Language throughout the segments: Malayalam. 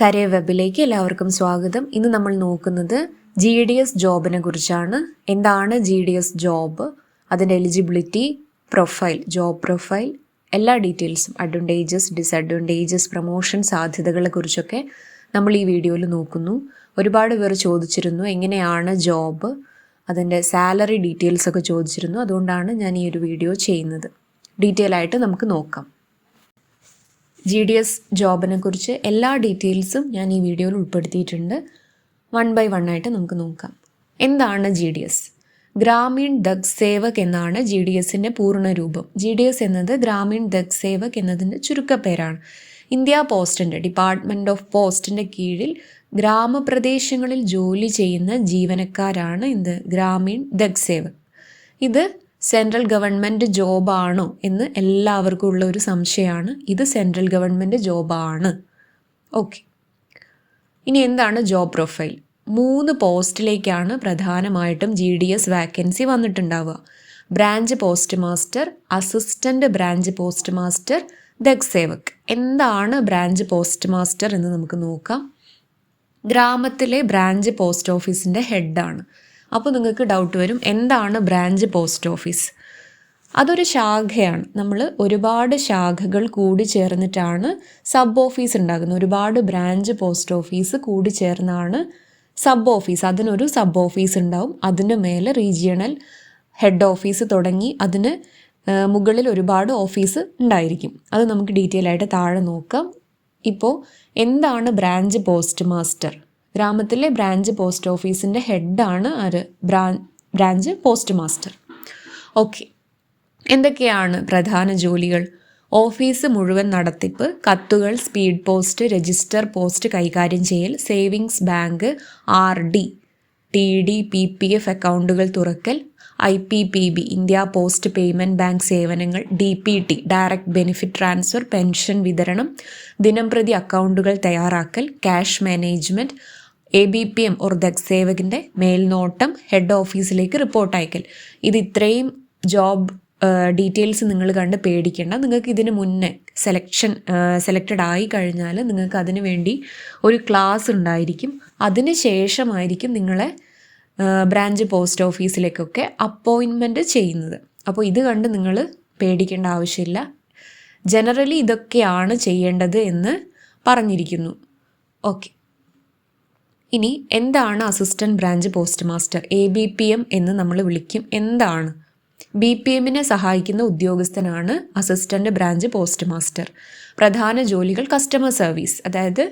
കരിയർ വെബിലേക്ക് എല്ലാവർക്കും സ്വാഗതം. ഇന്ന് നമ്മൾ നോക്കുന്നത് GDS ജോബിനെ കുറിച്ചാണ്. എന്താണ് GDS ജോബ്, അതിൻ്റെ എലിജിബിലിറ്റി, പ്രൊഫൈൽ, ജോബ് പ്രൊഫൈൽ, എല്ലാ ഡീറ്റെയിൽസും, അഡ്വാൻറ്റേജസ്, ഡിസഡ്വാൻറ്റേജസ്, പ്രൊമോഷൻ സാധ്യതകളെ കുറിച്ചൊക്കെ നമ്മൾ ഈ വീഡിയോയിൽ നോക്കുന്നു. ഒരുപാട് പേർ ചോദിച്ചിരുന്നു എങ്ങനെയാണ് ജോബ്, അതിൻ്റെ സാലറി ഡീറ്റെയിൽസ് ഒക്കെ ചോദിച്ചിരുന്നു. അതുകൊണ്ടാണ് ഞാൻ ഈ ഒരു വീഡിയോ ചെയ്യുന്നത്. ഡീറ്റെയിൽ ആയിട്ട് നമുക്ക് നോക്കാം. GDS ജോബിനെ കുറിച്ച് എല്ലാ ഡീറ്റെയിൽസും ഞാൻ ഈ വീഡിയോയിൽ ഉൾപ്പെടുത്തിയിട്ടുണ്ട്. 1 by 1 ആയിട്ട് നമുക്ക് നോക്കാം. എന്താണ് GDS? ഗ്രാമീൺ ദഗ് സേവക് എന്നാണ് GDSൻ്റെ പൂർണ്ണ രൂപം. GDS എന്നത് ഗ്രാമീൺ ദഗ് സേവക് എന്നതിൻ്റെ ചുരുക്കപ്പേരാണ്. ഇന്ത്യ പോസ്റ്റിൻ്റെ ഡിപ്പാർട്ട്മെൻറ്റ് ഓഫ് പോസ്റ്റിൻ്റെ കീഴിൽ ഗ്രാമപ്രദേശങ്ങളിൽ ജോലി ചെയ്യുന്ന ജീവനക്കാരാണ് ഗ്രാമീൺ ദഗ് സേവക്. ഇത് സെൻട്രൽ ഗവൺമെൻറ് ജോബാണോ എന്ന് എല്ലാവർക്കും ഉള്ള ഒരു സംശയമാണ്. ഇത് സെൻട്രൽ ഗവൺമെൻറ് ജോബാണ്. ഓക്കെ, ഇനി എന്താണ് ജോബ് പ്രൊഫൈൽ? 3 പോസ്റ്റിലേക്കാണ് പ്രധാനമായിട്ടും GDS വാക്കൻസി വന്നിട്ടുണ്ടാവുക. Branch post master, assistant branch post master, Dak Sevak. എന്താണ് ബ്രാഞ്ച് പോസ്റ്റ് മാസ്റ്റർ എന്ന് നമുക്ക് നോക്കാം. ഗ്രാമത്തിലെ ബ്രാഞ്ച് പോസ്റ്റ് ഓഫീസിൻ്റെ ഹെഡാണ്. അപ്പോൾ നിങ്ങൾക്ക് ഡൗട്ട് വരും, എന്താണ് ബ്രാഞ്ച് പോസ്റ്റ് ഓഫീസ്? അതൊരു ശാഖയാണ്. നമ്മൾ ഒരുപാട് ശാഖകൾ കൂടി ചേർന്നിട്ടാണ് സബ് ഓഫീസ് ഉണ്ടാകുന്നത്. ഒരുപാട് ബ്രാഞ്ച് പോസ്റ്റ് ഓഫീസ് കൂടി ചേർന്നാണ് സബ് ഓഫീസ്. അതിനൊരു സബ് ഓഫീസ് ഉണ്ടാവും. അതിൻ്റെ മേലെ റീജിയണൽ ഹെഡ് ഓഫീസ് തുടങ്ങി അതിന് മുകളിൽ ഒരുപാട് ഓഫീസ് ഉണ്ടായിരിക്കും. അത് നമുക്ക് ഡീറ്റെയിൽ ആയിട്ട് താഴെ നോക്കാം. ഇപ്പോൾ എന്താണ് ബ്രാഞ്ച് പോസ്റ്റ് മാസ്റ്റർ? ഗ്രാമത്തിലെ ബ്രാഞ്ച് പോസ്റ്റ് ഓഫീസിൻ്റെ ഹെഡാണ് ബ്രാഞ്ച് പോസ്റ്റ് മാസ്റ്റർ. ഓക്കെ, എന്തൊക്കെയാണ് പ്രധാന ജോലികൾ? ഓഫീസ് മുഴുവൻ നടത്തിപ്പ്, കത്തുകൾ, സ്പീഡ് പോസ്റ്റ്, രജിസ്റ്റർ പോസ്റ്റ് കൈകാര്യം ചെയ്യൽ, savings bank, RD, TD, PPF അക്കൗണ്ടുകൾ തുറക്കൽ, IPPB India post payment bank സേവനങ്ങൾ, DPT direct benefit transfer, pension വിതരണം, ദിനംപ്രതി അക്കൗണ്ടുകൾ തയ്യാറാക്കൽ, ക്യാഷ് മാനേജ്മെൻറ്റ്, ABPM ദഗ് സേവകിൻ്റെ മേൽനോട്ടം, ഹെഡ് ഓഫീസിലേക്ക് റിപ്പോർട്ട് അയക്കൽ. ഇത് ഇത്രയും ജോബ് ഡീറ്റെയിൽസ് നിങ്ങൾ കണ്ട് പേടിക്കേണ്ട. നിങ്ങൾക്ക് ഇതിന് മുന്നേ സെലക്റ്റഡ് ആയി കഴിഞ്ഞാൽ നിങ്ങൾക്ക് അതിന് വേണ്ടി ഒരു ക്ലാസ് ഉണ്ടായിരിക്കും. അതിന് ശേഷമായിരിക്കും നിങ്ങളെ ബ്രാഞ്ച് പോസ്റ്റ് ഓഫീസിലേക്കൊക്കെ അപ്പോയിൻമെൻറ്റ് ചെയ്യുന്നത്. അപ്പോൾ ഇത് കണ്ട് നിങ്ങൾ പേടിക്കേണ്ട ആവശ്യമില്ല. ജനറലി ഇതൊക്കെയാണ് ചെയ്യേണ്ടത് എന്ന് പറഞ്ഞിരിക്കുന്നു. ഓക്കെ, ഇനി എന്താണ് assistant branch post master? ABPM എന്ന് നമ്മൾ വിളിക്കും. എന്താണ്? BPMനെ സഹായിക്കുന്ന ഉദ്യോഗസ്ഥനാണ് അസിസ്റ്റൻറ്റ് ബ്രാഞ്ച് പോസ്റ്റ് മാസ്റ്റർ. പ്രധാന ജോലികൾ കസ്റ്റമർ സർവീസ്, അതായത്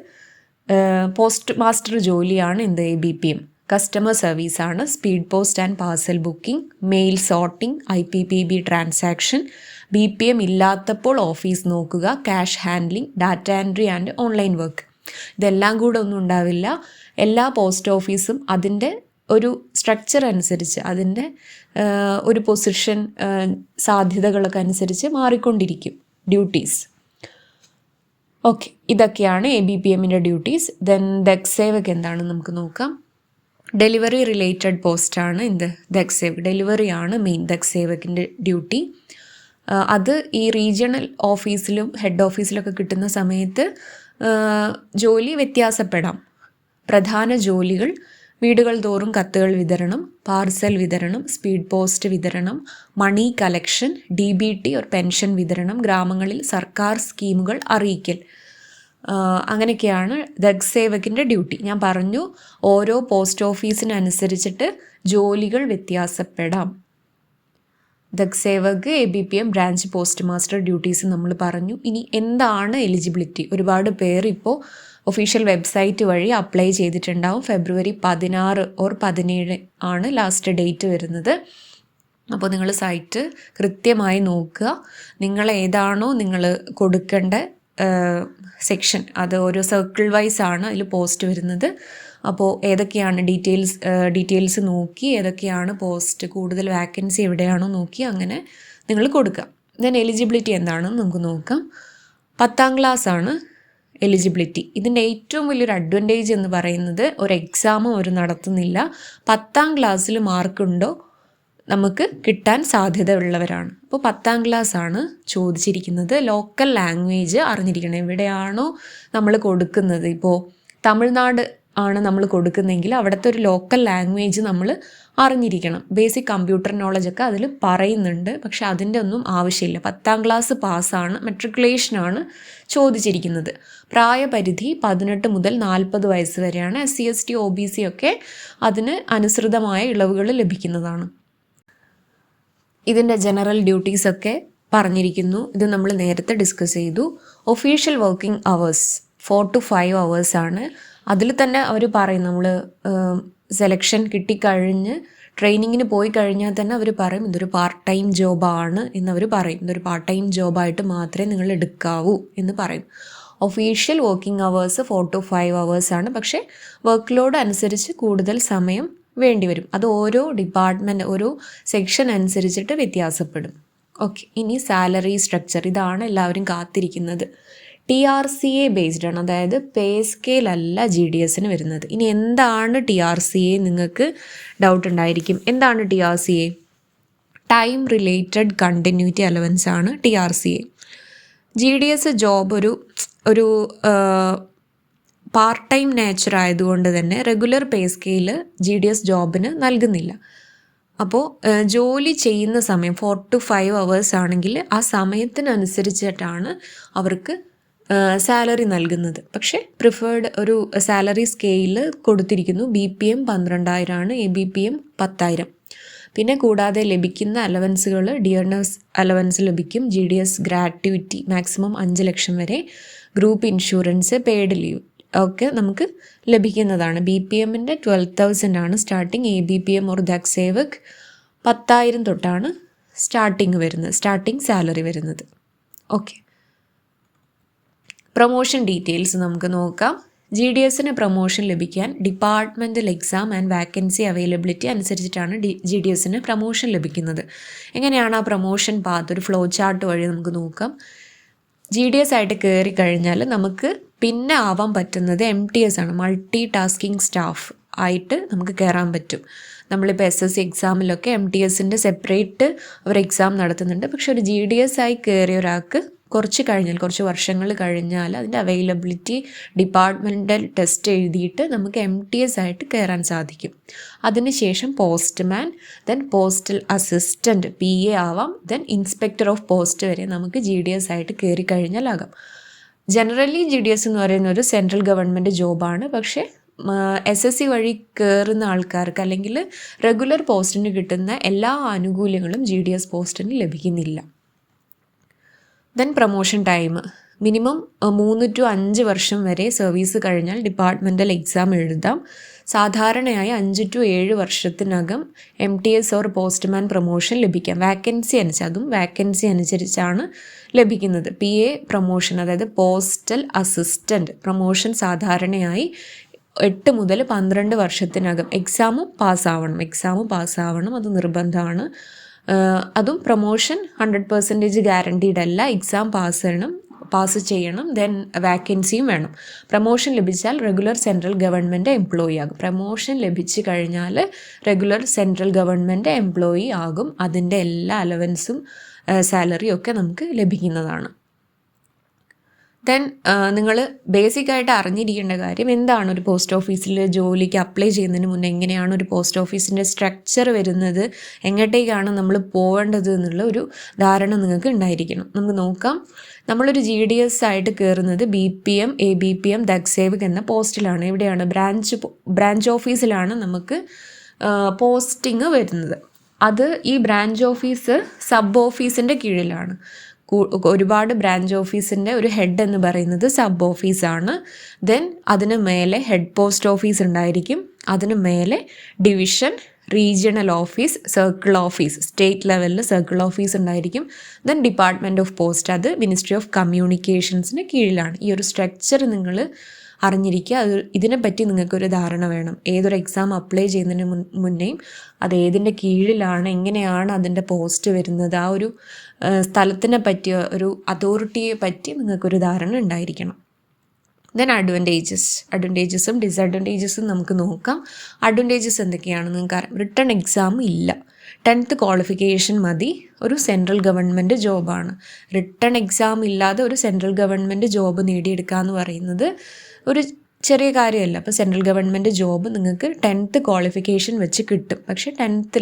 പോസ്റ്റ് മാസ്റ്റർ ജോലിയാണ് ABPM. കസ്റ്റമർ സർവീസാണ്. Speed post and parcel booking, mail sorting, IPPB transaction, BPM ഇല്ലാത്തപ്പോൾ ഓഫീസ് നോക്കുക, cash handling, data entry and online work. ഇതെല്ലാം കൂടെ ഒന്നും ഉണ്ടാവില്ല. എല്ലാ പോസ്റ്റ് ഓഫീസും അതിൻ്റെ ഒരു സ്ട്രക്ചർ അനുസരിച്ച്, അതിൻ്റെ ഒരു പൊസിഷൻ സാധ്യതകളൊക്കെ അനുസരിച്ച് മാറിക്കൊണ്ടിരിക്കും ഡ്യൂട്ടീസ്. ഓക്കെ, ഇതൊക്കെയാണ് ABPMൻ്റെ ഡ്യൂട്ടീസ്. ദെൻ ദഗ് സേവക് എന്താണെന്ന് നമുക്ക് നോക്കാം. ഡെലിവറി റിലേറ്റഡ് പോസ്റ്റാണ് ദഗ് സേവക്. ഡെലിവറിയാണ് മെയിൻ ദഗ് സേവകിൻ്റെ ഡ്യൂട്ടി. അത് ഈ റീജിയണൽ ഓഫീസിലും ഹെഡ് ഓഫീസിലൊക്കെ കിട്ടുന്ന സമയത്ത് ജോലി വ്യത്യാസപ്പെടാം. പ്രധാന ജോലികൾ: വീടുകൾ തോറും കത്തുകൾ വിതരണം, പാർസൽ വിതരണം, സ്പീഡ് പോസ്റ്റ് വിതരണം, മണി കളക്ഷൻ, DBT പെൻഷൻ വിതരണം, ഗ്രാമങ്ങളിൽ സർക്കാർ സ്കീമുകൾ അറിയിക്കൽ. അങ്ങനെയൊക്കെയാണ് ദഗ് സേവകിൻ്റെ ഡ്യൂട്ടി. ഞാൻ പറഞ്ഞു, ഓരോ പോസ്റ്റ് ഓഫീസിനനുസരിച്ചിട്ട് ജോലികൾ വ്യത്യാസപ്പെടാം. Dak Sevak, ABPM branch post master duties നമ്മൾ പറഞ്ഞു. ഇനി എന്താണ് എലിജിബിലിറ്റി? ഒരുപാട് പേർ ഇപ്പോൾ ഒഫീഷ്യൽ വെബ്സൈറ്റ് വഴി അപ്ലൈ ചെയ്തിട്ടുണ്ടാവും. ഫെബ്രുവരി 16 or 17 ആണ് ലാസ്റ്റ് ഡേറ്റ് വരുന്നത്. അപ്പോൾ നിങ്ങൾ സൈറ്റ് കൃത്യമായി നോക്കുക. നിങ്ങൾ ഏതാണോ നിങ്ങൾ കൊടുക്കേണ്ട സെക്ഷൻ, അത് ഓരോ സർക്കിൾ വൈസ് ആണ് അതിൽ പോസ്റ്റ് വരുന്നത്. അപ്പോൾ ഏതൊക്കെയാണ് ഡീറ്റെയിൽസ് നോക്കി, ഏതൊക്കെയാണ് പോസ്റ്റ്, കൂടുതൽ വാക്കൻസി എവിടെയാണോ നോക്കി അങ്ങനെ നിങ്ങൾ കൊടുക്കുക. ദെൻ എലിജിബിലിറ്റി എന്താണെന്ന് നമുക്ക് നോക്കാം. 10ാം ക്ലാസ് ആണ് എലിജിബിലിറ്റി. ഇതിൻ്റെ ഏറ്റവും വലിയൊരു അഡ്വാൻറ്റേജ് എന്ന് പറയുന്നത് ഒരു എക്സാമും അവർ നടത്തുന്നില്ല. 10ാം ക്ലാസ്സിൽ മാർക്കുണ്ടോ നമുക്ക് കിട്ടാൻ സാധ്യതയുള്ളവരാണ്. അപ്പോൾ 10ാം ക്ലാസ്സാണ് ചോദിച്ചിരിക്കുന്നത്. ലോക്കൽ ലാംഗ്വേജ് അറിഞ്ഞിരിക്കണം. എവിടെയാണോ നമ്മൾ കൊടുക്കുന്നത്, ഇപ്പോൾ തമിഴ്നാട് ആണ് നമ്മൾ കൊടുക്കുന്നതെങ്കിൽ അവിടുത്തെ ഒരു ലോക്കൽ ലാംഗ്വേജ് നമ്മൾ അറിഞ്ഞിരിക്കണം. ബേസിക് കമ്പ്യൂട്ടർ നോളജൊക്കെ അതിൽ പറയുന്നുണ്ട്, പക്ഷെ അതിൻ്റെ ഒന്നും ആവശ്യമില്ല. 10ാം ക്ലാസ് പാസ്സാണ്, മെട്രിക്കുലേഷനാണ് ചോദിച്ചിരിക്കുന്നത്. പ്രായപരിധി 18 മുതൽ 40 വയസ്സ് വരെയാണ്. SC ST OBC ഒക്കെ അതിന് അനുസൃതമായ ഇളവുകൾ ലഭിക്കുന്നതാണ്. ഇതിൻ്റെ ജനറൽ ഡ്യൂട്ടീസൊക്കെ പറഞ്ഞിരിക്കുന്നു. ഇത് നമ്മൾ നേരത്തെ ഡിസ്കസ് ചെയ്തു. Official working hours 4 to 5 hours ആണ്. അതിൽ തന്നെ അവർ പറയും, നമ്മൾ സെലക്ഷൻ കിട്ടിക്കഴിഞ്ഞ് ട്രെയിനിങ്ങിന് പോയി കഴിഞ്ഞാൽ തന്നെ അവർ പറയും ഇതൊരു പാർട്ട് ടൈം ജോബാണ് എന്നവർ പറയും. ഇതൊരു പാർട്ട് ടൈം ജോബായിട്ട് മാത്രമേ നിങ്ങൾ എടുക്കാവൂ എന്ന് പറയും. Official working hours 4 to 5 hours ആണ്. പക്ഷേ വർക്ക് ലോഡ് അനുസരിച്ച് കൂടുതൽ സമയം വേണ്ടി വരും. അത് ഓരോ ഡിപ്പാർട്ട്മെൻറ്റ്, ഓരോ സെക്ഷൻ അനുസരിച്ചിട്ട് വ്യത്യാസപ്പെടും. ഓക്കെ, ഇനി സാലറി സ്ട്രക്ചർ, ഇതാണ് എല്ലാവരും കാത്തിരിക്കുന്നത്. TRCA ബേസ്ഡ് ആണ്, അതായത് പേ സ്കെയിൽ അല്ല GDS വരുന്നത്. ഇനി എന്താണ് TRCA? നിങ്ങൾക്ക് ഡൗട്ട് ഉണ്ടായിരിക്കും, എന്താണ് TRCA? Time related continuity allowance ആണ് TRCA. GDS ജോബ് ഒരു പാർട്ട് ടൈം നേച്ചർ ആയതുകൊണ്ട് തന്നെ റെഗുലർ പേ സ്കെയിൽ GDS ജോബിന് നൽകുന്നില്ല. അപ്പോൾ ജോലി ചെയ്യുന്ന സമയം 4 to 5 hours ആണെങ്കിൽ ആ സമയത്തിനനുസരിച്ചിട്ടാണ് അവർക്ക് സാലറി നൽകുന്നത്. പക്ഷേ പ്രിഫേർഡ് ഒരു സാലറി സ്കെയിൽ കൊടുത്തിരിക്കുന്നു. BPM 12,000 ആണ്, ABPM 10,000. പിന്നെ കൂടാതെ ലഭിക്കുന്ന അലവൻസുകൾ ഡിയർനെസ് അലവൻസ് ലഭിക്കും, GDS ഗ്രാറ്റുവിറ്റി മാക്സിമം 5 ലക്ഷം വരെ, ഗ്രൂപ്പ് ഇൻഷുറൻസ്, പെയ്ഡ് ലീവ് ഒക്കെ നമുക്ക് ലഭിക്കുന്നതാണ്. BPMൻ്റെ 12,000 ആണ് സ്റ്റാർട്ടിങ്. ABPM ഓർ ദക്സേവക് 10,000 തൊട്ടാണ് സ്റ്റാർട്ടിങ് സാലറി വരുന്നത്. ഓക്കെ, പ്രൊമോഷൻ ഡീറ്റെയിൽസ് നമുക്ക് നോക്കാം. GDS പ്രൊമോഷൻ ലഭിക്കാൻ departmental exam and vacancy availability അനുസരിച്ചിട്ടാണ് GDS പ്രൊമോഷൻ ലഭിക്കുന്നത്. എങ്ങനെയാണ് ആ പ്രൊമോഷൻ പാത്ത്? ഒരു ഫ്ലോ ചാർട്ട് വഴി നമുക്ക് നോക്കാം. GDS ആയിട്ട് കയറി കഴിഞ്ഞാൽ നമുക്ക് പിന്നെ ആവാൻ പറ്റുന്നത് MTS ആണ്, മൾട്ടി ടാസ്കിങ് സ്റ്റാഫ് ആയിട്ട് നമുക്ക് കയറാൻ പറ്റും. നമ്മളിപ്പോൾ SSC എക്സാമിലൊക്കെ MTSൻ്റെ സെപ്പറേറ്റ് ഒരു എക്സാം നടത്തുന്നുണ്ട്. പക്ഷെ ഒരു GDS ആയി കയറിയ ഒരാൾക്ക് കുറച്ച് വർഷങ്ങൾ കഴിഞ്ഞാൽ അതിൻ്റെ അവൈലബിലിറ്റി ഡിപ്പാർട്ട്മെൻറ്റൽ ടെസ്റ്റ് എഴുതിയിട്ട് നമുക്ക് MTS ആയിട്ട് കയറാൻ സാധിക്കും. അതിനുശേഷം postman, then postal assistant PA ആവാം, ദെൻ ഇൻസ്പെക്ടർ ഓഫ് പോസ്റ്റ് വരെ നമുക്ക് GDS ആയിട്ട് കയറി കഴിഞ്ഞാൽ ആകാം. ജനറലി GDS എന്ന് പറയുന്ന ഒരു സെൻട്രൽ ഗവൺമെൻറ് ജോബാണ്. പക്ഷേ SSC വഴി കയറുന്ന ആൾക്കാർക്ക് അല്ലെങ്കിൽ റെഗുലർ പോസ്റ്റിന് കിട്ടുന്ന എല്ലാ ആനുകൂല്യങ്ങളും GDS പോസ്റ്റിന് ലഭിക്കുന്നില്ല. Then promotion time minimum 3 to 5 വർഷം വരെ സർവീസ് കഴിഞ്ഞാൽ ഡിപ്പാർട്ട്മെൻറ്റൽ എക്സാം എഴുതാം. സാധാരണയായി 5 to 7 വർഷത്തിനകം MTS ഓർ പോസ്റ്റ്മാൻ പ്രൊമോഷൻ ലഭിക്കാം. വാക്കൻസി അനുസരിച്ചാണ് ലഭിക്കുന്നത്. PA പ്രൊമോഷൻ, അതായത് പോസ്റ്റൽ അസിസ്റ്റൻറ്റ് പ്രൊമോഷൻ സാധാരണയായി 8 മുതൽ 12 വർഷത്തിനകം എക്സാമും പാസ്സാവണം, അത് നിർബന്ധമാണ്. അതും പ്രൊമോഷൻ 100% ഗ്യാരണ്ടീഡ് അല്ല. എക്സാം പാസ് ചെയ്യണം, ദെൻ വാക്കൻസിയും വേണം. പ്രൊമോഷൻ ലഭിച്ചാൽ റെഗുലർ സെൻട്രൽ ഗവൺമെൻറ് എംപ്ലോയി ആകും. പ്രൊമോഷൻ ലഭിച്ചു കഴിഞ്ഞാൽ റെഗുലർ സെൻട്രൽ ഗവൺമെൻറ് എംപ്ലോയി ആകും. അതിൻ്റെ എല്ലാ അലവൻസും സാലറിയും ഒക്കെ നമുക്ക് ലഭിക്കുന്നതാണ്. ദെൻ നിങ്ങൾ ബേസിക്കായിട്ട് അറിഞ്ഞിരിക്കേണ്ട കാര്യം, എന്താണ് ഒരു പോസ്റ്റ് ഓഫീസിൽ ജോലിക്ക് അപ്ലൈ ചെയ്യുന്നതിന് മുന്നേ എങ്ങനെയാണ് ഒരു പോസ്റ്റ് ഓഫീസിൻ്റെ സ്ട്രക്ചർ വരുന്നത്, എങ്ങോട്ടേക്കാണ് നമ്മൾ പോകേണ്ടത് എന്നുള്ള ഒരു ധാരണ നിങ്ങൾക്ക് ഉണ്ടായിരിക്കണം. നമുക്ക് നോക്കാം. നമ്മളൊരു GDS ആയിട്ട് കയറുന്നത് BPM, ABPM, ദക്സേവക് എന്ന പോസ്റ്റിലാണ്. എവിടെയാണ്? ബ്രാഞ്ച് ഓഫീസിലാണ് നമുക്ക് പോസ്റ്റിംഗ് വരുന്നത്. ഈ ബ്രാഞ്ച് ഓഫീസ് സബ് ഓഫീസിൻ്റെ കീഴിലാണ്. ഒരുപാട് ബ്രാഞ്ച് ഓഫീസിൻ്റെ ഒരു ഹെഡ് എന്ന് പറയുന്നത് സബ് ഓഫീസാണ്. ദെൻ അതിന് മേലെ ഹെഡ് പോസ്റ്റ് ഓഫീസ് ഉണ്ടായിരിക്കും. അതിന് മേലെ division, regional office, circle office, state ലെവലിൽ സർക്കിൾ ഓഫീസ് ഉണ്ടായിരിക്കും. ദെൻ ഡിപ്പാർട്ട്മെൻറ്റ് ഓഫ് പോസ്റ്റ്, അത് മിനിസ്ട്രി ഓഫ് കമ്മ്യൂണിക്കേഷൻസിന് കീഴിലാണ്. ഈ ഒരു സ്ട്രക്ചർ നിങ്ങൾ അറിഞ്ഞിരിക്കുക. ഇതിനെപ്പറ്റി നിങ്ങൾക്കൊരു ധാരണ വേണം. ഏതൊരു എക്സാം അപ്ലൈ ചെയ്യുന്നതിന് മുന്നേയും അത് ഏതിൻ്റെ കീഴിലാണ്, എങ്ങനെയാണ് അതിൻ്റെ പോസ്റ്റ് വരുന്നത്, ആ ഒരു സ്ഥലത്തിനെ പറ്റിയ ഒരു അതോറിറ്റിയെ പറ്റി നിങ്ങൾക്കൊരു ധാരണ ഉണ്ടായിരിക്കണം. ദെൻ അഡ്വാൻറ്റേജസും ഡിസഡ്വാൻറ്റേജസും നമുക്ക് നോക്കാം. അഡ്വാൻറ്റേജസ് എന്തൊക്കെയാണ് നിങ്ങൾക്ക് അറിയാം. റിട്ടേൺ എക്സാം ഇല്ല. 10th ക്വാളിഫിക്കേഷൻ മതി, ഒരു സെൻട്രൽ ഗവൺമെൻറ് ജോബാണ്. റിട്ടൺ എക്സാം ഇല്ലാതെ ഒരു സെൻട്രൽ ഗവൺമെൻറ് ജോബ് നേടിയെടുക്കുക എന്ന് പറയുന്നത് ഒരു ചെറിയ കാര്യമല്ല. അപ്പോൾ സെൻട്രൽ ഗവൺമെൻറ് ജോബ് നിങ്ങൾക്ക് 10th ക്വാളിഫിക്കേഷൻ വെച്ച് കിട്ടും. പക്ഷേ 10th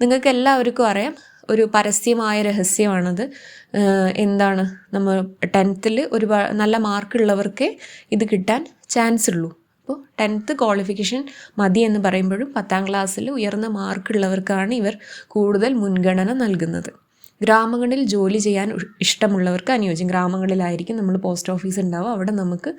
നിങ്ങൾക്ക് എല്ലാവർക്കും അറിയാം, ഒരു പരസ്യമായ രഹസ്യമാണത്. എന്താണ്, നമ്മൾ 10th നല്ല മാർക്കുള്ളവർക്കേ ഇത് കിട്ടാൻ ചാൻസ് ഉള്ളൂ. അപ്പോൾ 10th ക്വാളിഫിക്കേഷൻ മതി എന്ന് പറയുമ്പോഴും 10ാം ക്ലാസ്സിൽ ഉയർന്ന മാർക്കുള്ളവർക്കാണ് ഇവർ കൂടുതൽ മുൻഗണന നൽകുന്നത്. ഗ്രാമങ്ങളിൽ ജോലി ചെയ്യാൻ ഇഷ്ടമുള്ളവർക്ക് അനുയോജ്യം. ഗ്രാമങ്ങളിലായിരിക്കും നമ്മൾ പോസ്റ്റ് ഓഫീസ് ഉണ്ടാവും, അവിടെ നമുക്ക്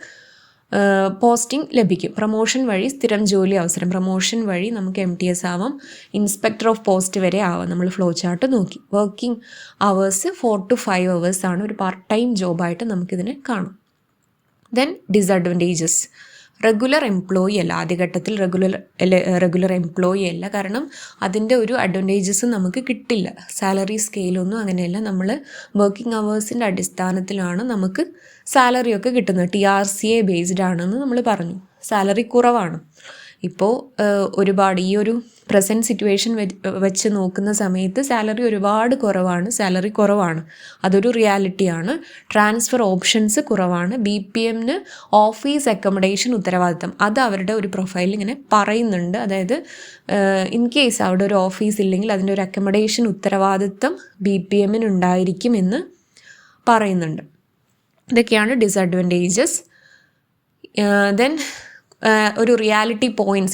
പോസ്റ്റിംഗ് ലഭിക്കും. പ്രൊമോഷൻ വഴി സ്ഥിരം ജോലി അവസരം. പ്രൊമോഷൻ വഴി നമുക്ക് MTS ആവാം, ഇൻസ്പെക്ടർ ഓഫ് പോസ്റ്റ് വരെ ആവാം. നമ്മൾ ഫ്ലോ ചാർട്ട് നോക്കി. വർക്കിംഗ് അവേഴ്സ് 4 to 5 hours ആണ്. ഒരു പാർട്ട് ടൈം ജോബായിട്ട് നമുക്കിതിനെ കാണാം. Then disadvantages. റെഗുലർ എംപ്ലോയി അല്ല, ആദ്യഘട്ടത്തിൽ റെഗുലർ എംപ്ലോയി അല്ല. കാരണം അതിൻ്റെ ഒരു അഡ്വാൻറ്റേജസ് നമുക്ക് കിട്ടില്ല. സാലറി സ്കെയിലൊന്നും അങ്ങനെയല്ല. നമ്മൾ വർക്കിംഗ് അവേഴ്സിൻ്റെ അടിസ്ഥാനത്തിലാണ് നമുക്ക് സാലറിയൊക്കെ കിട്ടുന്നത്. TRCA ബേസ്ഡ് ആണെന്ന് നമ്മൾ പറഞ്ഞു. സാലറി കുറവാണ്. ഇപ്പോൾ ഒരുപാട് ഈ ഒരു പ്രസൻറ്റ് സിറ്റുവേഷൻ വെച്ച് നോക്കുന്ന സമയത്ത് സാലറി കുറവാണ്. അതൊരു റിയാലിറ്റിയാണ്. ട്രാൻസ്ഫർ ഓപ്ഷൻസ് കുറവാണ്. BPMന് ഓഫീസ് അക്കോമഡേഷൻ ഉത്തരവാദിത്തം, അത് അവരുടെ ഒരു പ്രൊഫൈലിൽ ഇങ്ങനെ പറയുന്നുണ്ട്. അതായത് ഇൻ കേസ് അവിടെ ഒരു ഓഫീസ് ഇല്ലെങ്കിൽ അതിൻ്റെ ഒരു അക്കോമഡേഷൻ ഉത്തരവാദിത്തം BPMന് ഉണ്ടായിരിക്കുമെന്ന് പറയുന്നുണ്ട്. ഇതൊക്കെയാണ് ഡിസഡ്വാൻറ്റേജസ്. ദെൻ ഒരു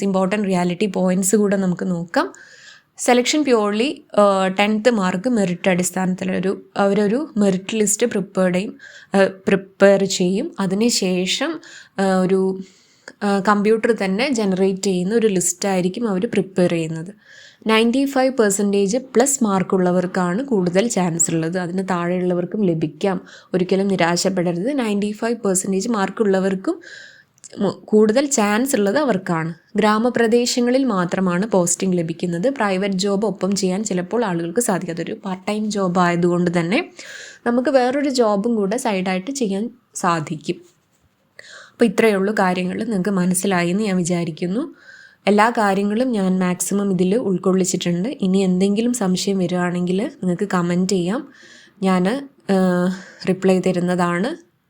ഇമ്പോർട്ടൻറ്റ് റിയാലിറ്റി പോയിൻറ്റ്സ് കൂടെ നമുക്ക് നോക്കാം. Selection purely 10th mark merit അടിസ്ഥാനത്തിൽ അവരൊരു മെറിറ്റ് ലിസ്റ്റ് പ്രിപ്പയർ ചെയ്യും. അതിനുശേഷം ഒരു കമ്പ്യൂട്ടർ തന്നെ ജനറേറ്റ് ചെയ്യുന്ന ഒരു ലിസ്റ്റായിരിക്കും അവർ പ്രിപ്പയർ ചെയ്യുന്നത്. 95% പ്ലസ് മാർക്കുള്ളവർക്കാണ് കൂടുതൽ ചാൻസ് ഉള്ളത്. അതിന് താഴെയുള്ളവർക്കും ലഭിക്കാം. ഒരിക്കലും നിരാശപ്പെടരുത്. 95% മാർക്കുള്ളവർക്കും കൂടുതൽ ചാൻസ് ഉള്ളത് അവർക്കാണ്. ഗ്രാമപ്രദേശങ്ങളിൽ മാത്രമാണ് പോസ്റ്റിംഗ് ലഭിക്കുന്നത്. പ്രൈവറ്റ് ജോബ് ഒപ്പം ചെയ്യാൻ ചിലപ്പോൾ ആളുകൾക്ക് സാധിക്കും. അതൊരു പാർട്ട് ടൈം ജോബ് ആയതുകൊണ്ട് തന്നെ നമുക്ക് വേറൊരു ജോബും കൂടെ സൈഡായിട്ട് ചെയ്യാൻ സാധിക്കും. അപ്പോൾ ഇത്രയേ ഉള്ളൂ കാര്യങ്ങൾ. നിങ്ങൾക്ക് മനസ്സിലായി എന്ന് ഞാൻ വിചാരിക്കുന്നു. എല്ലാ കാര്യങ്ങളും ഞാൻ മാക്സിമം ഇതിൽ ഉൾക്കൊള്ളിച്ചിട്ടുണ്ട്. ഇനി എന്തെങ്കിലും സംശയം വരികയാണെങ്കിൽ നിങ്ങൾക്ക് കമൻറ്റ് ചെയ്യാം, ഞാൻ റിപ്ലൈ തരുന്നതാണ്.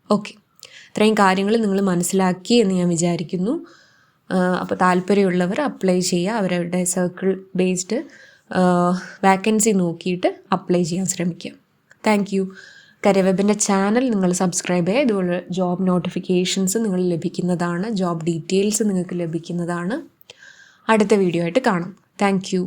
ഓക്കെ, ഇത്രയും കാര്യങ്ങൾ നിങ്ങൾ മനസ്സിലാക്കി എന്ന് ഞാൻ വിചാരിക്കുന്നു. അപ്പോൾ താല്പര്യമുള്ളവർ അപ്ലൈ ചെയ്യുക. അവരവരുടെ സർക്കിൾ ബേസ്ഡ് വാക്കൻസി നോക്കിയിട്ട് അപ്ലൈ ചെയ്യാൻ ശ്രമിക്കുക. Thank you. കരിയർ ചാനൽ നിങ്ങൾ സബ്സ്ക്രൈബ് ചെയ്യുക. ഇതുപോലെ ജോബ് നോട്ടിഫിക്കേഷൻസ് നിങ്ങൾ ലഭിക്കുന്നതാണ്. ജോബ് ഡീറ്റെയിൽസ് നിങ്ങൾക്ക് ലഭിക്കുന്നതാണ്. അടുത്ത വീഡിയോ ആയിട്ട് കാണാം. Thank you.